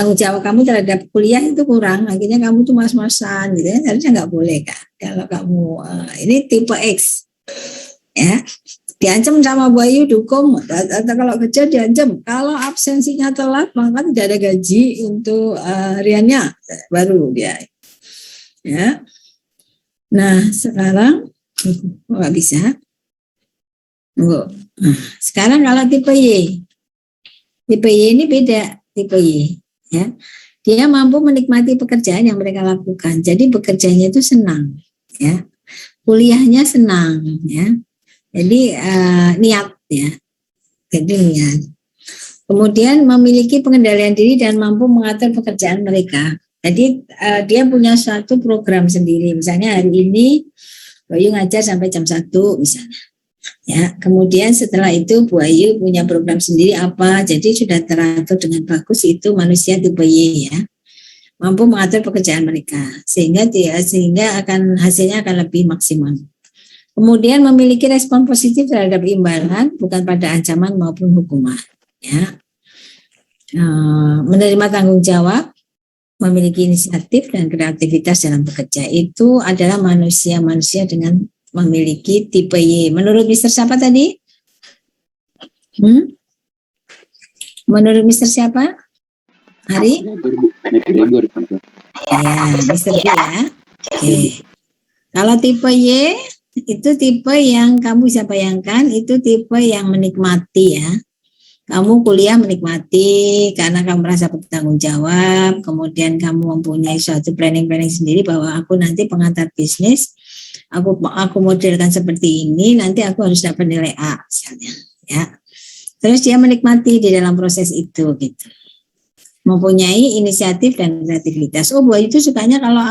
tanggung jawab kamu terhadap kuliah itu kurang, akhirnya kamu tuh mas-masan gitu ya, harusnya nggak boleh kan. Kalau kamu ini tipe X ya, diancam sama Bu Ayu dukung, atau kalau kerja diancam, kalau absensinya telat maka tidak ada gaji untuk hariannya, baru dia ya. Nah sekarang nggak bisa. Nah, sekarang kalau tipe Y ini beda. Tipe Y ya, dia mampu menikmati pekerjaan yang mereka lakukan, jadi bekerjanya itu senang ya, kuliahnya senang ya, jadi niat ya, jadi niat. Kemudian memiliki pengendalian diri dan mampu mengatur pekerjaan mereka, jadi dia punya suatu program sendiri, misalnya hari ini Bayu ngajar sampai jam 1 misalnya ya, kemudian setelah itu Bu Ayu punya program sendiri apa, jadi sudah teratur dengan bagus. Itu manusia tipe Y ya, mampu mengatur pekerjaan mereka sehingga akan hasilnya akan lebih maksimal. Kemudian memiliki respon positif terhadap imbalan, bukan pada ancaman maupun hukuman ya. Menerima tanggung jawab, memiliki inisiatif dan kreativitas dalam bekerja, itu adalah manusia-manusia dengan memiliki tipe Y. Menurut Mister siapa tadi? Menurut Mister siapa? Hari? Ya, Mister Y ya. Oke. Kalau tipe Y itu tipe yang kamu bisa bayangkan, itu tipe yang menikmati ya. Kamu kuliah menikmati karena kamu merasa bertanggung jawab, kemudian kamu mempunyai suatu planning sendiri bahwa aku nanti pengantar bisnis, aku modelkan seperti ini, nanti aku harus dapat nilai A misalnya ya. Terus dia menikmati di dalam proses itu gitu, mempunyai inisiatif dan kreativitas. Bu Ayu itu sukanya kalau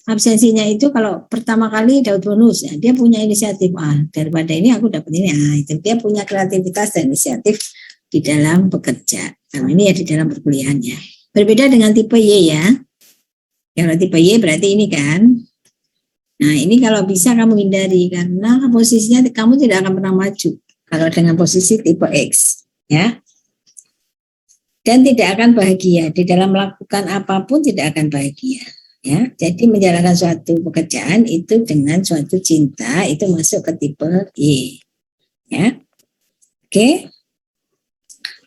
absensinya itu kalau pertama kali dapat bonus ya, dia punya inisiatif, daripada ini aku dapat ini, itu dia punya kreativitas dan inisiatif di dalam bekerja. Nah ini ya di dalam perkuliahannya. Berbeda dengan tipe Y ya. Kalau tipe Y berarti ini kan. Nah ini kalau bisa kamu hindari, karena posisinya kamu tidak akan pernah maju kalau dengan posisi tipe X ya. Dan tidak akan bahagia di dalam melakukan apapun, tidak akan bahagia ya. Jadi menjalankan suatu pekerjaan itu dengan suatu cinta, itu masuk ke tipe Y ya. Oke.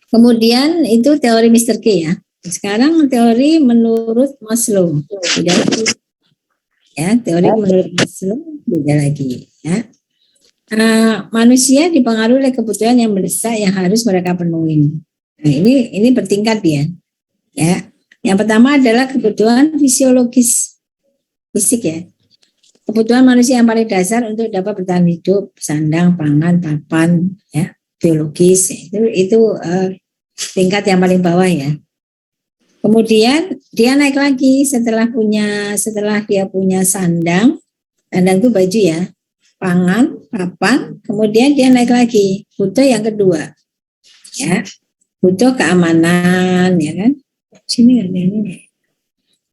Kemudian itu teori Mr. K ya. Sekarang teori menurut Maslow, beda lagi ya. Teori menurut Maslow beda lagi ya. Manusia dipengaruhi oleh kebutuhan yang mendesak yang harus mereka penuhi. Nah, ini bertingkat dia ya. Yang pertama adalah kebutuhan fisiologis, fisik ya. Kebutuhan manusia yang paling dasar untuk dapat bertahan hidup, sandang, pangan, papan ya, biologis itu tingkat yang paling bawah ya. Kemudian dia naik lagi setelah dia punya sandang itu baju ya, pangan, papan, kemudian dia naik lagi, butuh yang kedua ya, butuh keamanan ya kan. Sini ada ini.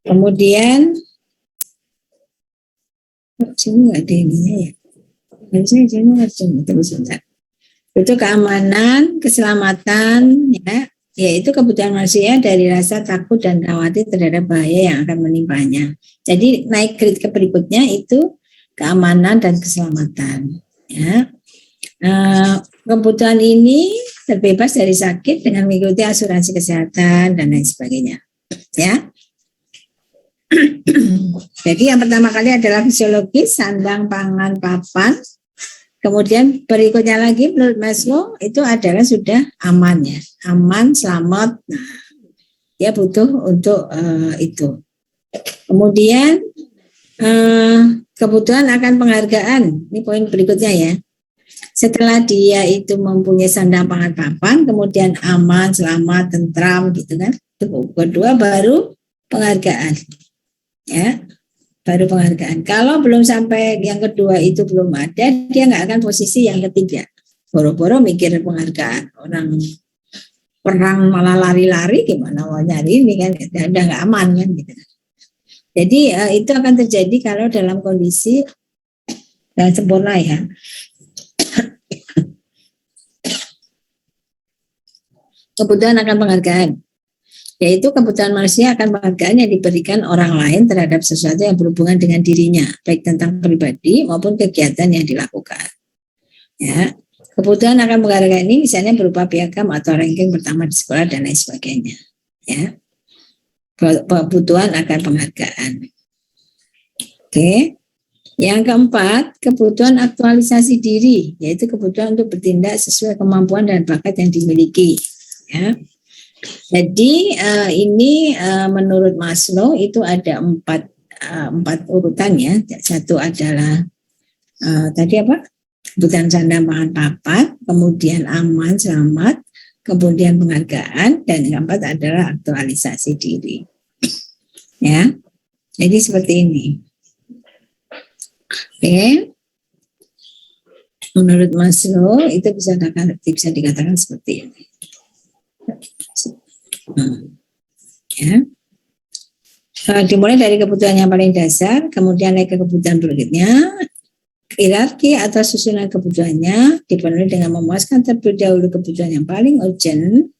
Kemudian sini nggak ada ininya ya. Harusnya sini ada. Butuh keamanan, keselamatan ya, yaitu kebutuhan manusia dari rasa takut dan khawatir terhadap bahaya yang akan menimpanya. Jadi naik grade ke berikutnya itu keamanan dan keselamatan ya. Kebutuhan ini terbebas dari sakit dengan mengikuti asuransi kesehatan dan lain sebagainya ya. Jadi yang pertama kali adalah fisiologis, sandang, pangan, papan. Kemudian berikutnya lagi menurut Maslow itu adalah sudah aman ya, aman, selamat. Nah, dia butuh untuk itu. Kemudian kebutuhan akan penghargaan. Ini poin berikutnya ya. Setelah dia itu mempunyai sandang, pangan, papan, kemudian aman, selamat, tentram gitu kan. Kedua baru penghargaan. Ya. Baru penghargaan. Kalau belum sampai yang kedua itu belum ada, dia nggak akan posisi yang ketiga. Boro-boro mikir penghargaan. Orang perang malah lari-lari, gimana mau nyari ini kan, udah nggak aman kan gitu. Jadi itu akan terjadi kalau dalam kondisi yang sempurna ya. Kebutuhan akan penghargaan. yaitu kebutuhan manusia akan penghargaan yang diberikan orang lain terhadap sesuatu yang berhubungan dengan dirinya, baik tentang pribadi maupun kegiatan yang dilakukan. Ya, kebutuhan akan penghargaan ini misalnya berupa piagam atau ranking pertama di sekolah dan lain sebagainya. Ya, kebutuhan akan penghargaan. Oke. Yang keempat, kebutuhan aktualisasi diri, yaitu kebutuhan untuk bertindak sesuai kemampuan dan bakat yang dimiliki. Ya. Jadi ini menurut Maslow itu ada empat urutan ya. Satu adalah tadi apa? Kebutuhan sandang pangan papat, kemudian aman selamat, kemudian penghargaan, dan yang keempat adalah aktualisasi diri. Ya, jadi seperti ini. Oke, menurut Maslow itu bisa dikatakan seperti ini. Ya. Dimulai dari kebutuhan yang paling dasar, kemudian naik ke kebutuhan berikutnya. Hierarki atau susunan kebutuhannya dipenuhi dengan memuaskan terlebih dahulu kebutuhan yang paling urgent,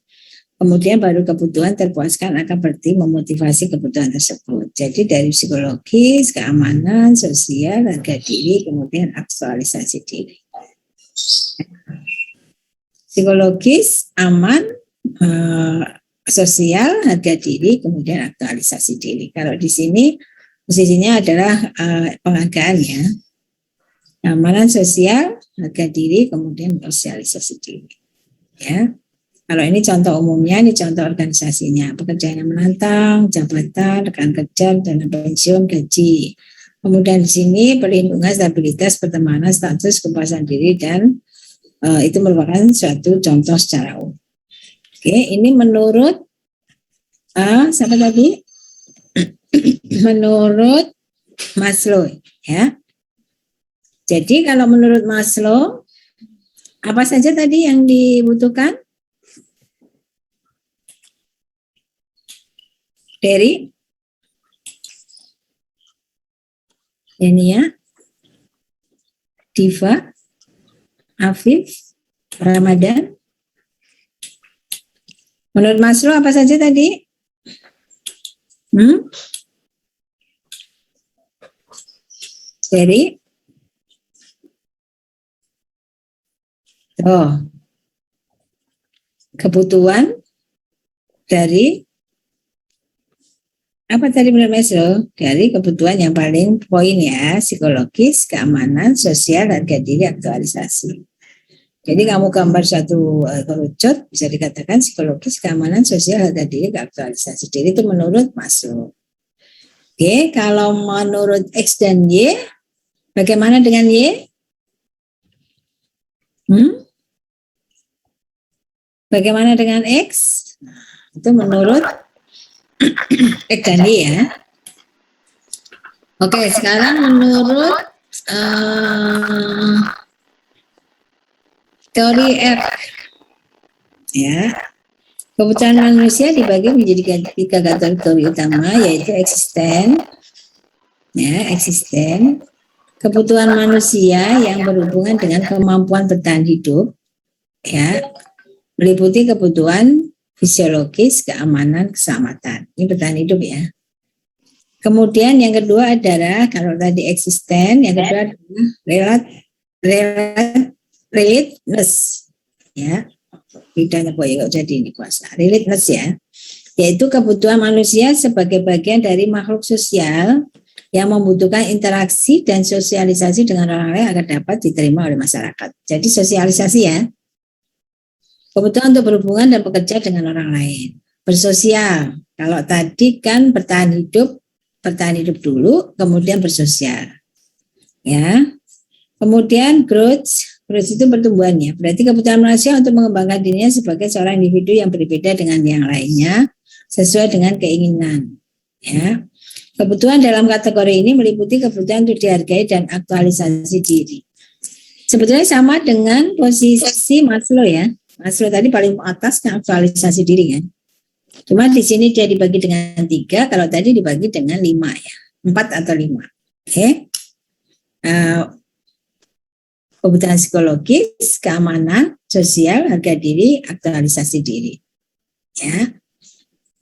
kemudian baru kebutuhan terpuaskan akan berarti memotivasi kebutuhan tersebut. Jadi dari psikologis, keamanan, sosial, harga diri, kemudian aktualisasi diri. Psikologis, aman, sosial, harga diri, kemudian aktualisasi diri. Kalau di sini posisinya adalah penghargaan ya. Keamanan sosial, harga diri, kemudian sosialisasi diri. Ya. Kalau ini contoh umumnya, ini contoh organisasinya. Pekerjaan yang menantang, jabatan, rekan kerja, dana pensiun, gaji. Kemudian di sini perlindungan, stabilitas, pertemanan, status, kepuasan diri, dan itu merupakan suatu contoh secara umum. Oke, ini menurut siapa tadi? Menurut Maslow, ya. Jadi kalau menurut Maslow, apa saja tadi yang dibutuhkan? Dari Denia, Diva, Afif, Ramadan. Menurut Maslow apa saja tadi? Dari kebutuhan dari apa tadi menurut Maslow? Dari kebutuhan yang paling poin ya, psikologis, keamanan, sosial, harga diri, aktualisasi. Jadi kamu gambar satu kerucut, bisa dikatakan psikologis, keamanan, sosial, harga diri, aktualisasi diri itu menurut Maslow. Oke, kalau menurut X dan Y, bagaimana dengan Y? Bagaimana dengan X? Itu menurut X dan Y ya. Oke, sekarang menurut teori R, ya, kebutuhan manusia dibagi menjadi 3 kategori utama, yaitu eksisten, ya, eksisten, kebutuhan manusia yang berhubungan dengan kemampuan bertahan hidup, ya, meliputi kebutuhan fisiologis, keamanan, keselamatan. Ini bertahan hidup ya. Kemudian yang kedua adalah kalau tadi eksisten, yang kedua adalah relatedness, ya. Bedanya boleh kok jadi ini kuasa. Relatedness ya, yaitu kebutuhan manusia sebagai bagian dari makhluk sosial yang membutuhkan interaksi dan sosialisasi dengan orang lain agar dapat diterima oleh masyarakat. Jadi sosialisasi ya. Kebutuhan untuk berhubungan dan bekerja dengan orang lain. Bersosial. Kalau tadi kan bertahan hidup dulu, kemudian bersosial. Ya. Kemudian growth itu pertumbuhannya. Berarti kebutuhan manusia untuk mengembangkan dirinya sebagai seorang individu yang berbeda dengan yang lainnya sesuai dengan keinginan. Ya. Kebutuhan dalam kategori ini meliputi kebutuhan untuk dihargai dan aktualisasi diri. Sebetulnya sama dengan posisi Maslow ya. Maslow tadi paling atas kan aktualisasi diri kan. Cuma di sini dia dibagi dengan 3, kalau tadi dibagi dengan 5 ya. 4 atau 5. Oke. Kebutuhan psikologis, keamanan, sosial, harga diri, aktualisasi diri. Ya.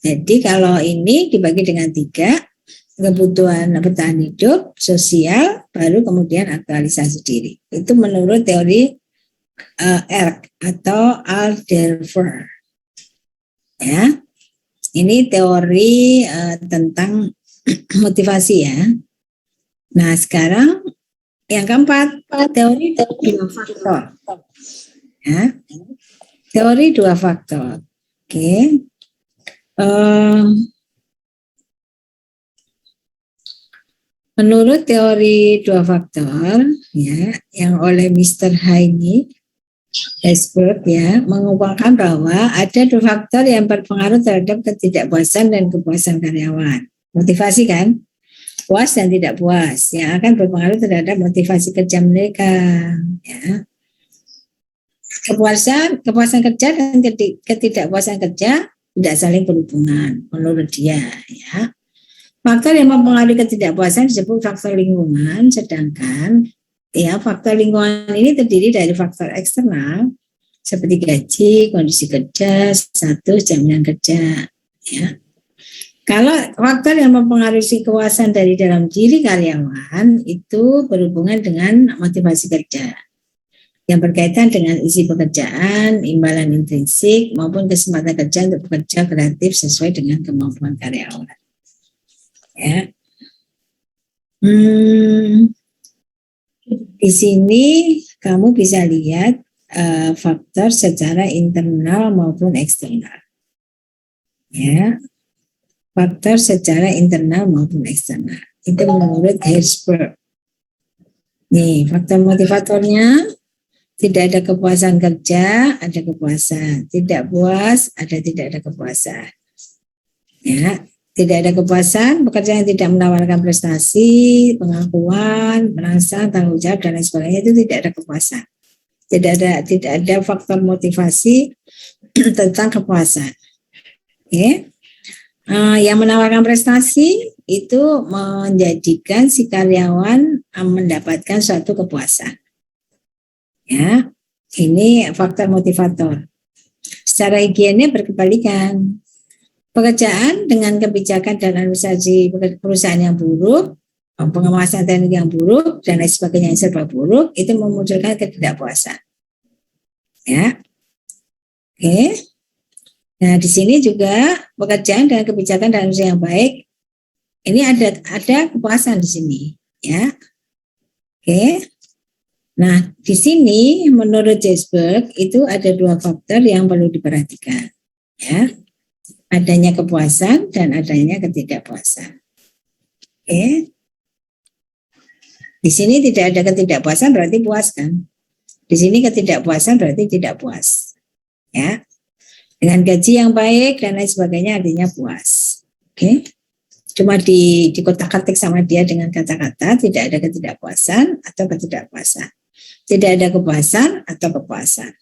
Jadi kalau ini dibagi dengan 3, kebutuhan bertahan hidup, sosial, baru kemudian aktualisasi diri. Itu menurut teori ERK atau Alderfer. Ya, ini teori tentang motivasi ya. Nah sekarang yang keempat, teori dua faktor. Ya, teori 2 faktor. Oke. Menurut teori 2 faktor ya yang oleh Mr. Heine Hesberg ya mengungkapkan bahwa ada 2 faktor yang berpengaruh terhadap ketidakpuasan dan kepuasan karyawan. Motivasi kan, puas dan tidak puas yang akan berpengaruh terhadap motivasi kerja mereka. Ya. Kepuasan kerja dan ketidakpuasan kerja tidak saling berhubungan menurut dia. Ya. Faktor yang mempengaruhi ketidakpuasan disebut faktor lingkungan, sedangkan ya faktor lingkungan ini terdiri dari faktor eksternal seperti gaji, kondisi kerja, status, jaminan kerja. Ya. Kalau faktor yang mempengaruhi kepuasan dari dalam diri karyawan itu berhubungan dengan motivasi kerja yang berkaitan dengan isi pekerjaan, imbalan intrinsik maupun kesempatan kerja untuk bekerja kreatif sesuai dengan kemampuan karyawan. Ya. Di sini kamu bisa lihat faktor secara internal maupun eksternal. Ya. Faktor secara internal maupun eksternal. Itu menurut Herzberg. Nih, faktor motivatornya tidak ada kepuasan kerja, ada kepuasan. Tidak puas, tidak ada kepuasan. Ya. Tidak ada kepuasan, pekerjaan yang tidak menawarkan prestasi, pengakuan, merasa tanggung jawab dan lain sebagainya itu tidak ada kepuasan. Tidak ada faktor motivasi tentang kepuasan. Oke. Yang menawarkan prestasi itu menjadikan si karyawan mendapatkan suatu kepuasan. Ya, ini faktor motivator. Secara higiennya berkebalikan. Pekerjaan dengan kebijakan dan administrasi perusahaan yang buruk, pengawasan teknik yang buruk, dan lain sebagainya yang serba buruk, itu memunculkan ketidakpuasan. Ya, oke. Nah, di sini juga pekerjaan dengan kebijakan dan administrasi yang baik, ini ada kepuasan di sini. Ya, oke. Nah, di sini menurut Hesberg itu ada 2 faktor yang perlu diperhatikan. Ya. Adanya kepuasan dan adanya ketidakpuasan. Oke. Di sini tidak ada ketidakpuasan berarti puas kan? Di sini ketidakpuasan berarti tidak puas. Ya. Dengan gaji yang baik dan lain sebagainya artinya puas. Oke. Cuma di kotak-katik sama dia dengan kata-kata tidak ada ketidakpuasan atau ketidakpuasan. Tidak ada kepuasan atau kepuasan.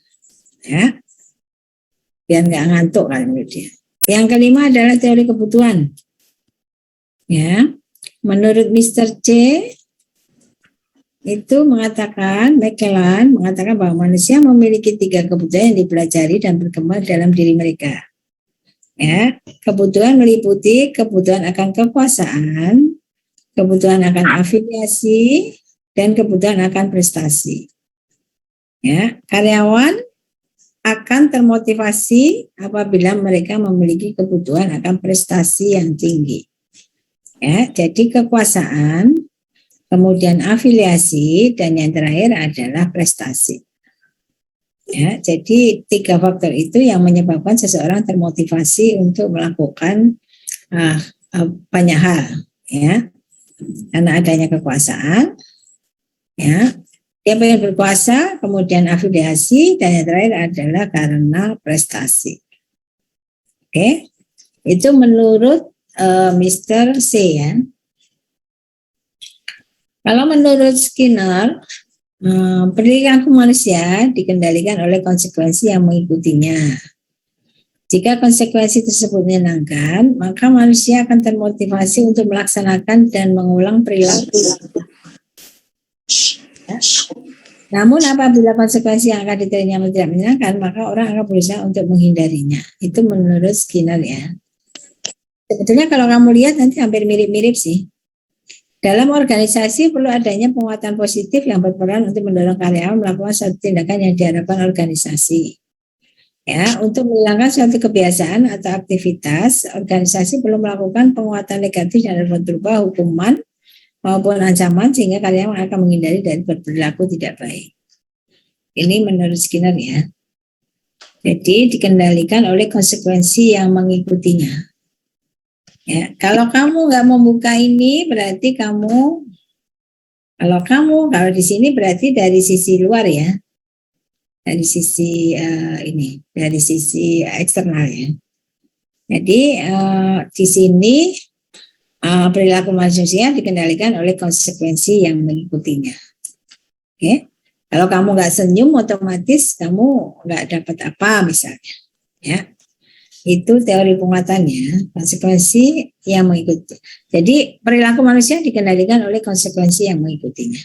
Ya. Biar nggak ngantuk kan menurut dia. Yang kelima adalah teori kebutuhan. Ya, menurut Mr. C itu McClellan mengatakan bahwa manusia memiliki 3 kebutuhan yang dipelajari dan berkembang dalam diri mereka. Ya, kebutuhan meliputi kebutuhan akan kekuasaan, kebutuhan akan afiliasi, dan kebutuhan akan prestasi. Ya, karyawan akan termotivasi apabila mereka memiliki kebutuhan akan prestasi yang tinggi. Ya, jadi kekuasaan, kemudian afiliasi, dan yang terakhir adalah prestasi. Ya, jadi 3 faktor itu yang menyebabkan seseorang termotivasi untuk melakukan banyak hal. Ya, karena adanya kekuasaan. Ya. Dia pengen berkuasa, kemudian afiliasi, dan yang terakhir adalah karena prestasi. Oke, itu menurut Mr. C ya. Kalau menurut Skinner, perilaku manusia dikendalikan oleh konsekuensi yang mengikutinya. Jika konsekuensi tersebut menyenangkan, maka manusia akan termotivasi untuk melaksanakan dan mengulang perilaku. Ya. Namun apabila konsekuensi yang akan diterima tidak menyenangkan, maka orang akan berusaha untuk menghindarinya. Itu menurut Skinner ya. Sebetulnya kalau kamu lihat nanti hampir mirip-mirip sih. Dalam organisasi perlu adanya penguatan positif yang berperan untuk mendorong karyawan melakukan suatu tindakan yang diharapkan organisasi. Ya, untuk menghilangkan suatu kebiasaan atau aktivitas, organisasi perlu melakukan penguatan negatif yang dapat berupa hukuman maupun ancaman sehingga karyawan akan menghindari dari berperilaku tidak baik. Ini menurut Skinner ya. Jadi dikendalikan oleh konsekuensi yang mengikutinya. Ya, kalau kamu nggak membuka ini berarti kalau di sini berarti dari sisi luar ya. Dari sisi dari sisi eksternal ya. Jadi di sini perilaku manusia dikendalikan oleh konsekuensi yang mengikutinya. Oke, kalau kamu nggak senyum, otomatis kamu nggak dapat apa misalnya. Ya, itu teori penguatannya, konsekuensi yang mengikuti. Jadi perilaku manusia dikendalikan oleh konsekuensi yang mengikutinya.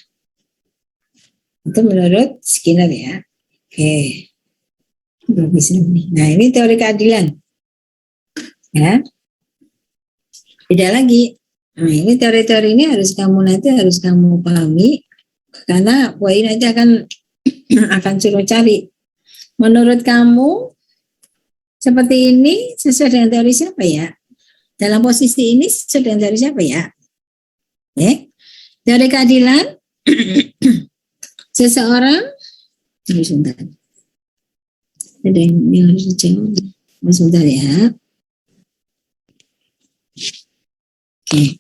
Itu menurut Skinner ya. Oke. Nah, ini teori keadilan. Ya. Beda lagi. Nah, ini teori-teori ini harus kamu pahami karena Wahyu nanti akan suruh cari. Menurut kamu seperti ini sesuai dengan teori siapa ya? Dalam posisi ini sesuai dengan teori siapa ya? Teori keadilan seseorang sebentar. Ada yang harus dijawab. Sebentar ya. Oke.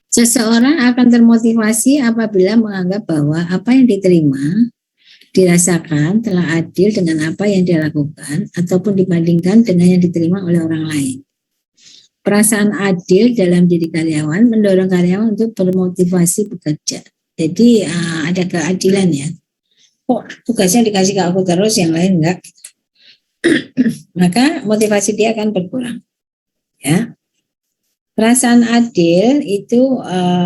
Seseorang akan termotivasi apabila menganggap bahwa apa yang dirasakan telah adil dengan apa yang dia lakukan ataupun dibandingkan dengan yang diterima oleh orang lain. Perasaan adil dalam diri karyawan mendorong karyawan untuk bermotivasi bekerja. Jadi ada keadilan ya. Tugasnya dikasih ke aku terus, yang lain enggak. Maka motivasi dia akan berkurang. Ya. Perasaan adil itu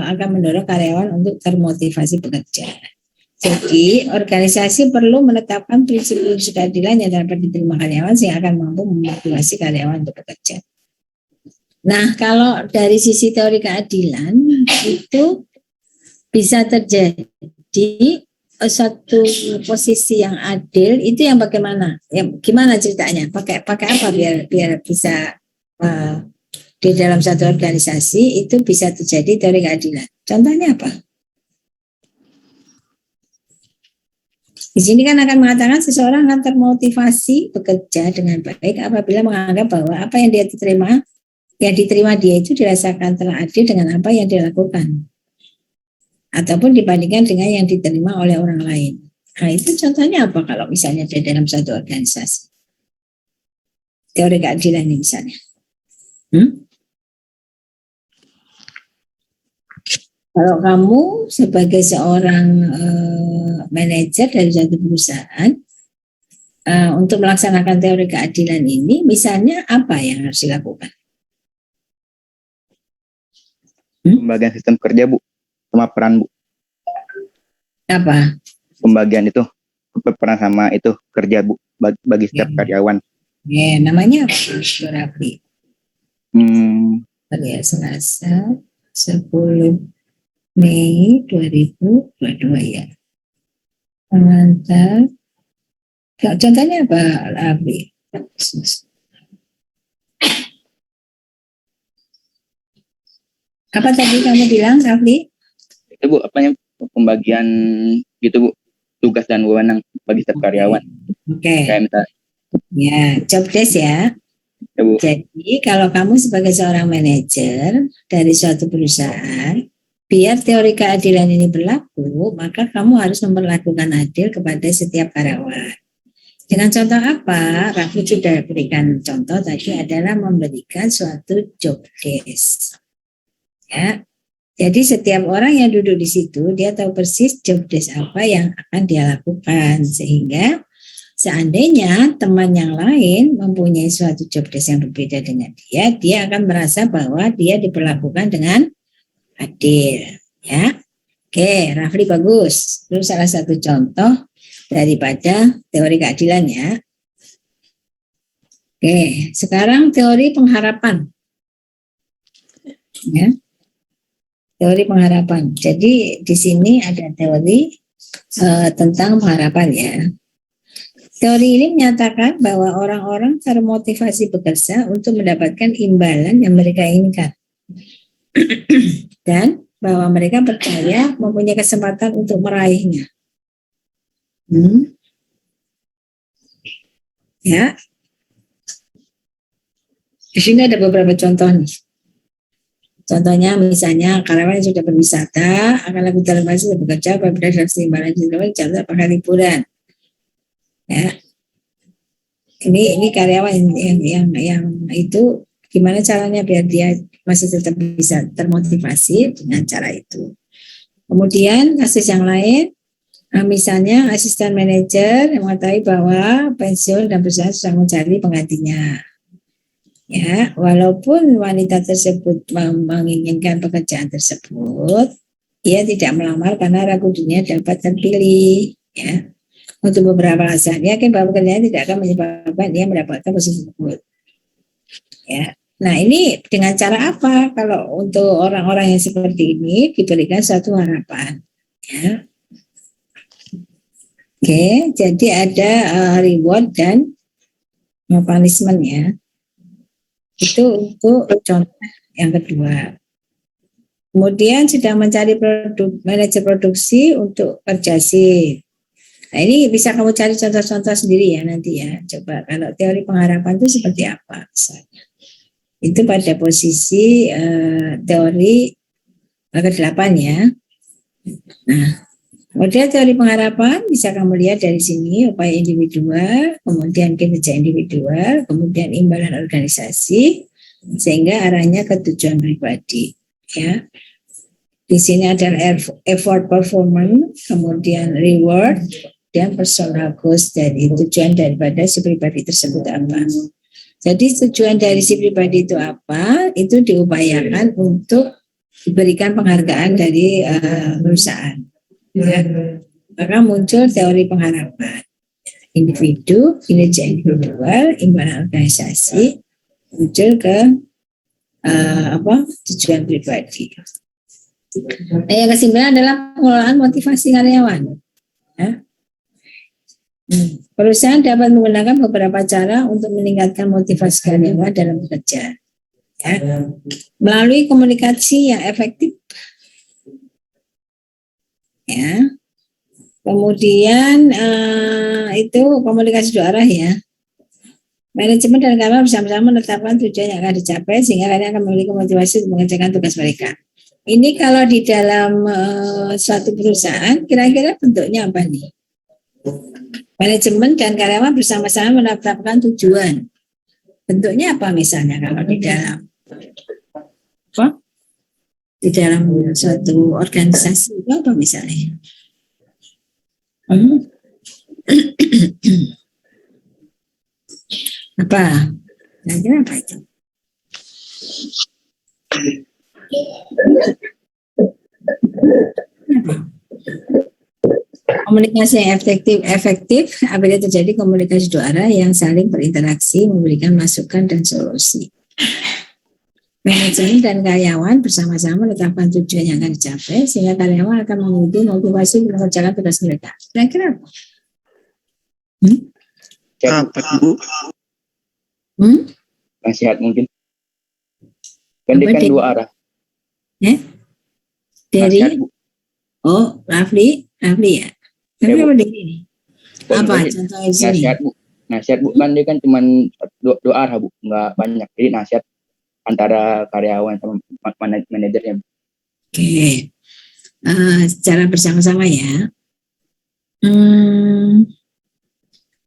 akan mendorong karyawan untuk termotivasi bekerja. Jadi, organisasi perlu menetapkan prinsip-prinsip keadilan yang dapat diterima karyawan sehingga akan mampu memotivasi karyawan untuk bekerja. Nah, kalau dari sisi teori keadilan itu bisa terjadi satu posisi yang adil itu yang bagaimana? Ya, gimana ceritanya? Pakai apa biar bisa di dalam satu organisasi itu bisa terjadi teori keadilan. Contohnya apa? Di sini kan akan mengatakan seseorang akan termotivasi bekerja dengan baik apabila menganggap bahwa apa yang diterima dia itu dirasakan telah adil dengan apa yang dilakukan ataupun dibandingkan dengan yang diterima oleh orang lain. Nah, itu contohnya apa kalau misalnya di dalam satu organisasi? Teori keadilan ini misalnya. Kalau kamu sebagai seorang manajer dari satu perusahaan, untuk melaksanakan teori keadilan ini, misalnya apa yang harus dilakukan? Pembagian sistem kerja, Bu, sama peran, Bu. Apa? Pembagian itu, peran sama itu kerja, Bu, bagi setiap karyawan. Ya, namanya apa, Bu Rafli? Ya, Selasa 10 Mei 2022 ya. Pengantar. Contohnya apa, Rafli? Apa tadi kamu bilang, Rafli? Itu, Bu, apanya pembagian gitu, Bu, tugas dan wewenang bagi setiap karyawan. Oke. Kayak misalnya. Ya, job desk ya. Ya, Bu. Jadi kalau kamu sebagai seorang manajer dari suatu perusahaan, biar teori keadilan ini berlaku, maka kamu harus memperlakukan adil kepada setiap karyawan. Dengan contoh apa? Raffi sudah berikan contoh tadi adalah memberikan suatu job desk. Ya, jadi setiap orang yang duduk di situ dia tahu persis job desk apa yang akan dia lakukan, sehingga seandainya teman yang lain mempunyai suatu job desk yang berbeda dengan dia akan merasa bahwa dia diperlakukan dengan adil. Ya, oke, Rafli bagus. Itu salah satu contoh daripada teori keadilan ya. Oke, sekarang teori pengharapan. Ya, teori pengharapan. Jadi di sini ada teori tentang pengharapan ya. Teori ini menyatakan bahwa orang-orang termotivasi bekerja untuk mendapatkan imbalan yang mereka inginkan. Dan bahwa mereka percaya mempunyai kesempatan untuk meraihnya. Ya. Di sini ada beberapa contoh nih. Contohnya misalnya karyawan yang sudah berwisata akan lebih termotivasi bekerja apabila dapat imbalan jadwal pakai liburan. Ya. Ini karyawan yang itu gimana caranya biar dia masih tetap bisa termotivasi dengan cara itu. Kemudian kasus yang lain, misalnya asisten manajer yang mengetahui bahwa pensiun dan perusahaan sedang mencari penggantinya. Ya, walaupun wanita tersebut menginginkan pekerjaan tersebut, ia tidak melamar karena ragu dirinya dapat terpilih. Ya, untuk beberapa alasan, yakin bahwa pekerjaan tidak akan menyebabkan dia mendapatkan posisi tersebut. Ya, nah ini dengan cara apa? Kalau untuk orang-orang yang seperti ini diberikan suatu harapan. Ya. Oke, jadi ada reward dan punishment ya. Itu untuk contoh yang kedua. Kemudian sedang mencari manajer produksi untuk kerja shift. Nah, ini bisa kamu cari contoh-contoh sendiri ya nanti ya. Coba kalau teori pengharapan itu seperti apa misalnya. Itu pada posisi teori ke-8 ya. Nah, model teori pengharapan bisa kamu lihat dari sini, upaya individual, kemudian kinerja individual, kemudian imbalan organisasi, sehingga arahnya ke tujuan pribadi. Ya, di sini ada effort performance, kemudian reward, dan personal goals dari tujuan daripada si pribadi tersebut apa. Jadi tujuan dari si pribadi itu apa? Itu diupayakan untuk diberikan penghargaan dari perusahaan. Ya, maka muncul teori pengharapan individu, kinerja individual, imbalan organisasi, muncul ke tujuan pribadi. Nah, yang ke-9 adalah pengelolaan motivasi karyawan. Ya. Perusahaan dapat menggunakan beberapa cara untuk meningkatkan motivasi karyawan dalam bekerja. Ya. Melalui komunikasi yang efektif. Ya, kemudian itu komunikasi dua arah ya. Manajemen dan karyawan bersama-sama menetapkan tujuan yang akan dicapai sehingga kalian akan memiliki motivasi untuk mengerjakan tugas mereka. Ini kalau di dalam suatu perusahaan kira-kira bentuknya apa nih? Manajemen dan karyawan bersama-sama menetapkan tujuan. Bentuknya apa misalnya kalau di dalam apa? Di dalam suatu organisasi itu apa misalnya? Apa? Kira-kira apa itu? Komunikasi yang efektif apabila terjadi komunikasi dua arah yang saling berinteraksi, memberikan masukan dan solusi. Manajemen dan karyawan bersama-sama menetapkan tujuan yang akan dicapai sehingga karyawan akan memiliki motivasi untuk mengerjakan tugas mereka. Kira-kira apa? Apa Bu? Nasihat mungkin. Kan dia kan dua arah. Dari Nasihat, Bu. Rafli ya. Tapi apa ini? Apa contohnya di sini? Nasihat Bu kan dia kan cuma dua arah Bu, nggak banyak. Jadi nasihat antara karyawan sama manajernya. Oke. Secara bersama-sama ya.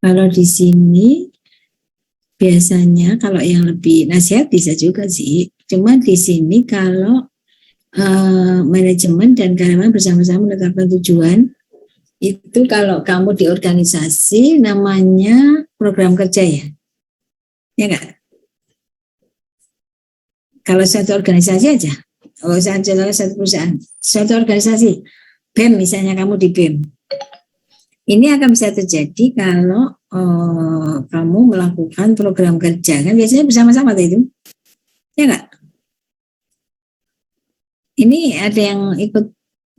Kalau di sini biasanya kalau yang lebih nasihat bisa juga sih. Cuma di sini kalau manajemen dan karyawan bersama-sama menetapkan tujuan, itu kalau kamu di organisasi namanya program kerja ya. Ya enggak? Kalau satu organisasi aja, satu perusahaan, satu organisasi, BEM misalnya kamu di BEM. Ini akan bisa terjadi kalau kamu melakukan program kerja, kan biasanya bersama-sama tuh itu, ya nggak? Ini ada yang ikut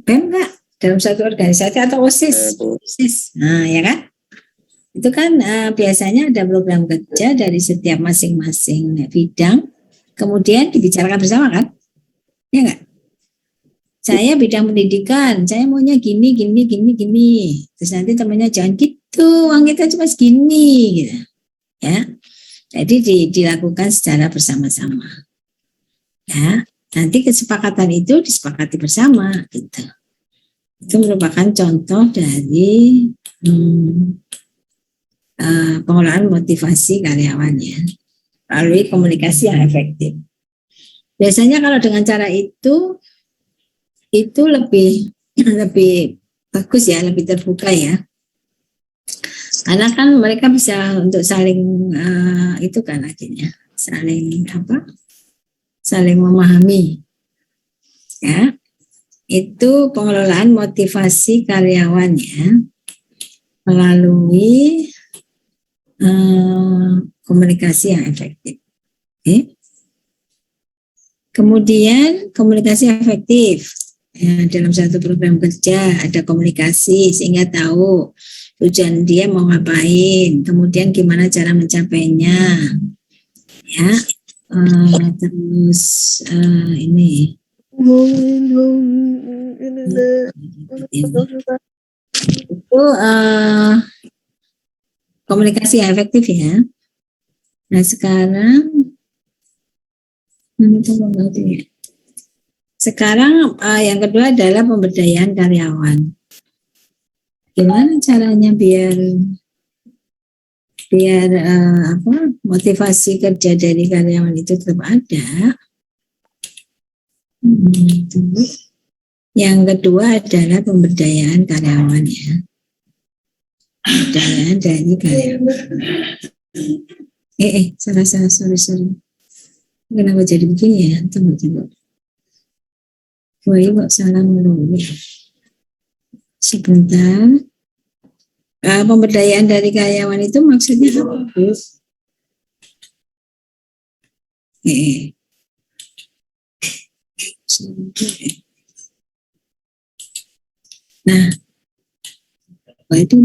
BEM nggak dalam satu organisasi atau OSIS? OSIS, nah ya kan? Itu kan biasanya ada program kerja dari setiap masing-masing bidang, kemudian dibicarakan bersama kan? Ya nggak? Saya bidang pendidikan, saya maunya gini, gini, gini, gini. Terus nanti temannya jangan gitu, uang kita cuma segini, gitu. Ya, jadi dilakukan secara bersama-sama. Ya, nanti kesepakatan itu disepakati bersama, gitu. Itu merupakan contoh dari pengelolaan motivasi karyawannya melalui komunikasi yang efektif. Biasanya kalau dengan cara itu lebih lebih bagus ya, lebih terbuka ya. Karena kan mereka bisa untuk saling itu kan akhirnya saling memahami ya. Itu pengelolaan motivasi karyawan ya melalui komunikasi yang efektif. Okay. Kemudian komunikasi efektif ya, dalam satu program kerja ada komunikasi sehingga tahu tujuan dia mau ngapain, kemudian gimana cara mencapainya, ya. Terus ini itu komunikasi yang efektif ya. Nah sekarang yang kedua adalah pemberdayaan karyawan. Gimana caranya biar motivasi kerja dari karyawan itu tetap ada. Yang kedua adalah pemberdayaan karyawan ya. Pemberdayaan dari karyawan. Sorry. Kenapa jadi begini ya? Tunggu. Kok salah melulu. Sebentar. Pemberdayaan dari karyawan itu maksudnya apa, Bu? Nah, apa itu?